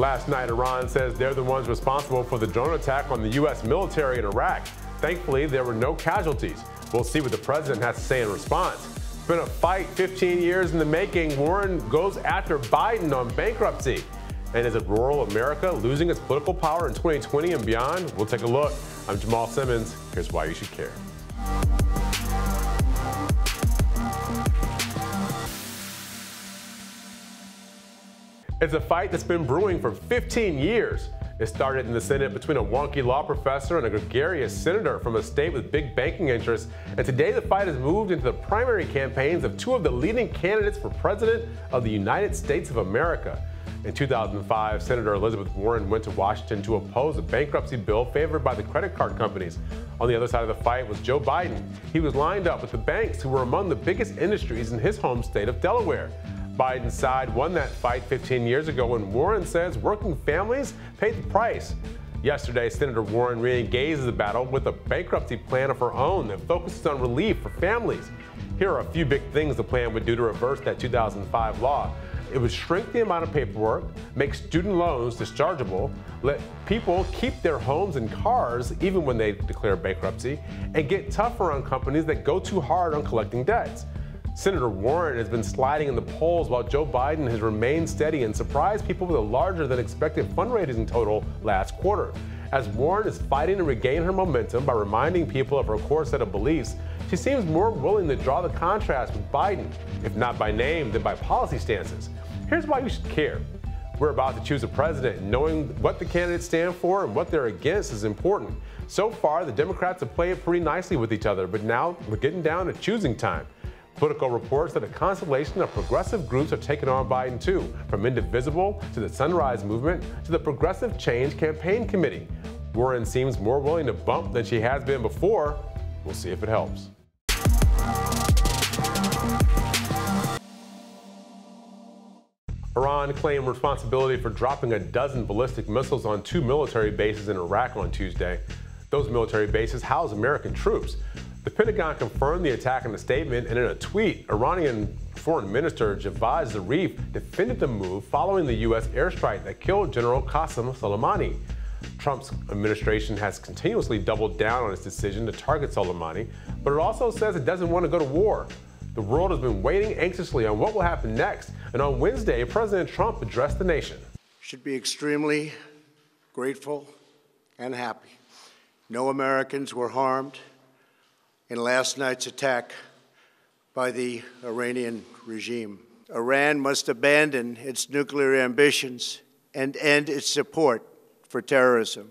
Last night, Iran says they're the ones responsible for the drone attack on the U.S. military in Iraq. Thankfully, there were no casualties. We'll see what the president has to say in response. It's been a fight 15 years in the making. Warren goes after Biden on bankruptcy. And is it rural America losing its political power in 2020 and beyond? We'll take a look. I'm Jamal Simmons. Here's why you should care. It's a fight that's been brewing for 15 years. It started in the Senate between a wonky law professor and a gregarious senator from a state with big banking interests. And today the fight has moved into the primary campaigns of two of the leading candidates for president of the United States of America. In 2005, Senator Elizabeth Warren went to Washington to oppose a bankruptcy bill favored by the credit card companies. On the other side of the fight was Joe Biden. He was lined up with the banks, who were among the biggest industries in his home state of Delaware. Biden's side won that fight 15 years ago when Warren says working families paid the price. Yesterday, Senator Warren re-engaged the battle with a bankruptcy plan of her own that focuses on relief for families. Here are a few big things the plan would do to reverse that 2005 law. It would shrink the amount of paperwork, make student loans dischargeable, let people keep their homes and cars even when they declare bankruptcy, and get tougher on companies that go too hard on collecting debts. Senator Warren has been sliding in the polls while Joe Biden has remained steady and surprised people with a larger than expected fundraising total last quarter. As Warren is fighting to regain her momentum by reminding people of her core set of beliefs, she seems more willing to draw the contrast with Biden, if not by name, then by policy stances. Here's why you should care. We're about to choose a president, and knowing what the candidates stand for and what they're against is important. So far, the Democrats have played pretty nicely with each other, but now we're getting down to choosing time. Politico reports that a constellation of progressive groups have taken on Biden too, from Indivisible to the Sunrise Movement to the Progressive Change Campaign Committee. Warren seems more willing to bump than she has been before. We'll see if it helps. Iran claimed responsibility for dropping a dozen ballistic missiles on two military bases in Iraq on Tuesday. Those military bases house American troops. The Pentagon confirmed the attack in a statement, and in a tweet, Iranian Foreign Minister Javad Zarif defended the move following the U.S. airstrike that killed General Qasem Soleimani. Trump's administration has continuously doubled down on its decision to target Soleimani, but it also says it doesn't want to go to war. The world has been waiting anxiously on what will happen next, and on Wednesday, President Trump addressed the nation. Should be extremely grateful and happy. No Americans were harmed in last night's attack by the Iranian regime. Iran must abandon its nuclear ambitions and end its support for terrorism.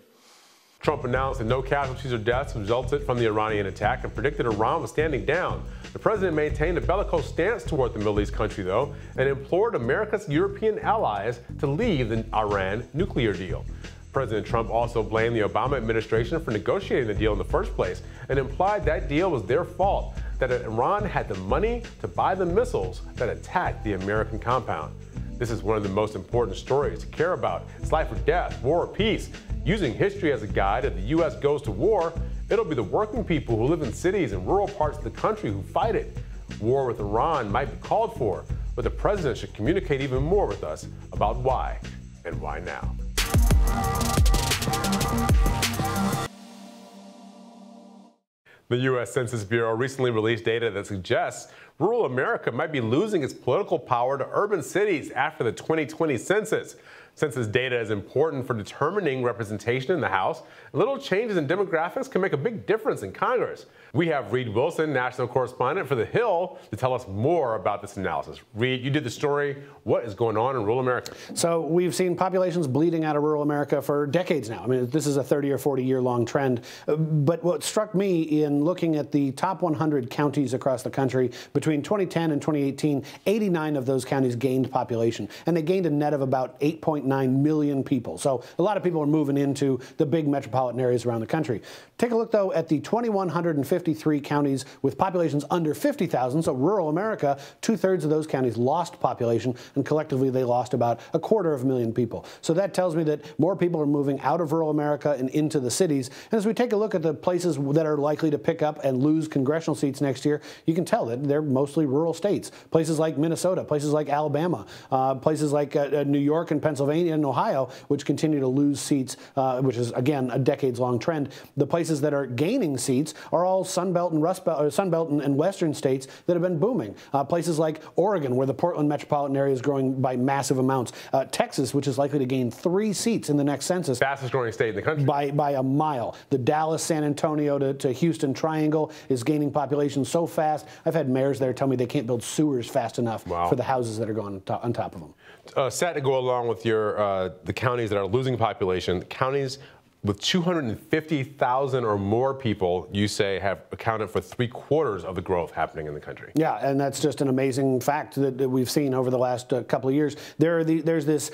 Trump announced that no casualties or deaths resulted from the Iranian attack and predicted Iran was standing down. The president maintained a bellicose stance toward the Middle East country, though, and implored America's European allies to leave the Iran nuclear deal. President Trump also blamed the Obama administration for negotiating the deal in the first place and implied that deal was their fault, that Iran had the money to buy the missiles that attacked the American compound. This is one of the most important stories to care about. It's life or death, war or peace. Using history as a guide, if the U.S. goes to war, it'll be the working people who live in cities and rural parts of the country who fight it. War with Iran might be called for, but the president should communicate even more with us about why and why now. The U.S. Census Bureau recently released data that suggests rural America might be losing its political power to urban cities after the 2020 census. Census data is important for determining representation in the House. Little changes in demographics can make a big difference in Congress. We have Reid Wilson, national correspondent for The Hill, to tell us more about this analysis. Reid, you did the story. What is going on in rural America? So we've seen populations bleeding out of rural America for decades now. I mean, this is a 30 or 40 year long trend. But what struck me in looking at the top 100 counties across the country between 2010 and 2018, 89 of those counties gained population, and they gained a net of about 8.9 million people. So a lot of people are moving into the big metropolitan areas around the country. Take a look, though, at the 2,153 counties with populations under 50,000, so rural America. 2/3 of those counties lost population, and collectively they lost about 250,000 people. So that tells me that more people are moving out of rural America and into the cities. And as we take a look at the places that are likely to pick up and lose congressional seats next year, you can tell that they're mostly rural states. Places like Minnesota, places like Alabama, places like New York and Pennsylvania and Ohio, which continue to lose seats, which is, again, a decades-long trend. The places that are gaining seats are all Sunbelt and Western states that have been booming. Places like Oregon, where the Portland metropolitan area is growing by massive amounts. Texas, which is likely to gain 3 seats in the next census. Fastest growing state in the country. By a mile. The Dallas, San Antonio to Houston triangle is gaining population so fast. I've had mayors there tell me they can't build sewers fast enough for the houses that are going on top of them. Set to go along with your the counties that are losing population, counties with 250,000 or more people, you say, have accounted for 3/4 of the growth happening in the country. Yeah, and that's just an amazing fact that we've seen over the last couple of years. There's this,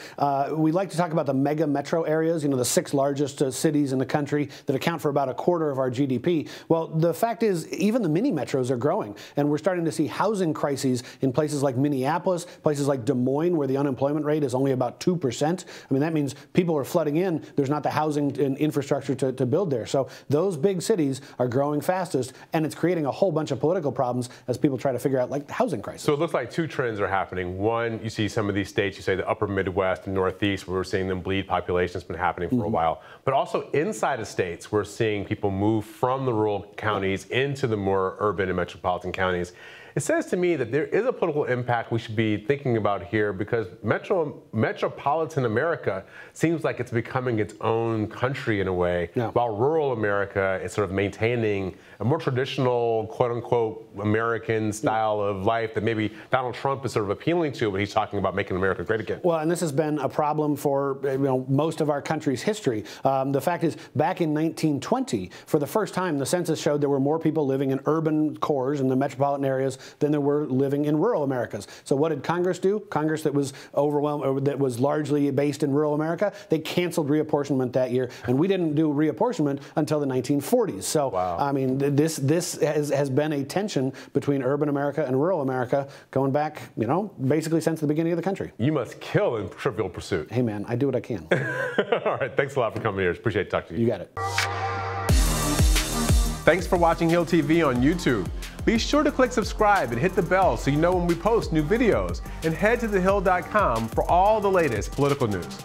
we like to talk about the mega metro areas, you know, the 6 largest cities in the country that account for about 1/4 of our GDP. Well, the fact is, even the mini metros are growing, and we're starting to see housing crises in places like Minneapolis, places like Des Moines, where the unemployment rate is only about 2%. I mean, that means people are flooding in. There's not the housing and infrastructure to build there. So those big cities are growing fastest, and it's creating a whole bunch of political problems as people try to figure out, like, the housing crisis. So it looks like 2 trends are happening. One, you see some of these states, you say the upper Midwest and Northeast, where we're seeing them bleed. Population's been happening for a while. But also inside of states, we're seeing people move from the rural counties into the more urban and metropolitan counties. It says to me that there is a political impact we should be thinking about here, because metropolitan America seems like it's becoming its own country in a way, while rural America is sort of maintaining a more traditional, quote-unquote, American style of life that maybe Donald Trump is sort of appealing to when he's talking about making America great again. Well, and this has been a problem for most of our country's history. The fact is, back in 1920, for the first time, the census showed there were more people living in urban cores in the metropolitan areas than there were living in rural Americas. So what did Congress do? Congress that was that was largely based in rural America, they canceled reapportionment that year, and we didn't do reapportionment until the 1940s. So, I mean, this has been a tension between urban America and rural America going back, basically since the beginning of the country. You must kill in Trivial Pursuit. Hey, man, I do what I can. All right, thanks a lot for coming here. Appreciate talking to you. You got it. Thanks for watching Hill TV on YouTube. Be sure to click subscribe and hit the bell so you know when we post new videos. And head to thehill.com for all the latest political news.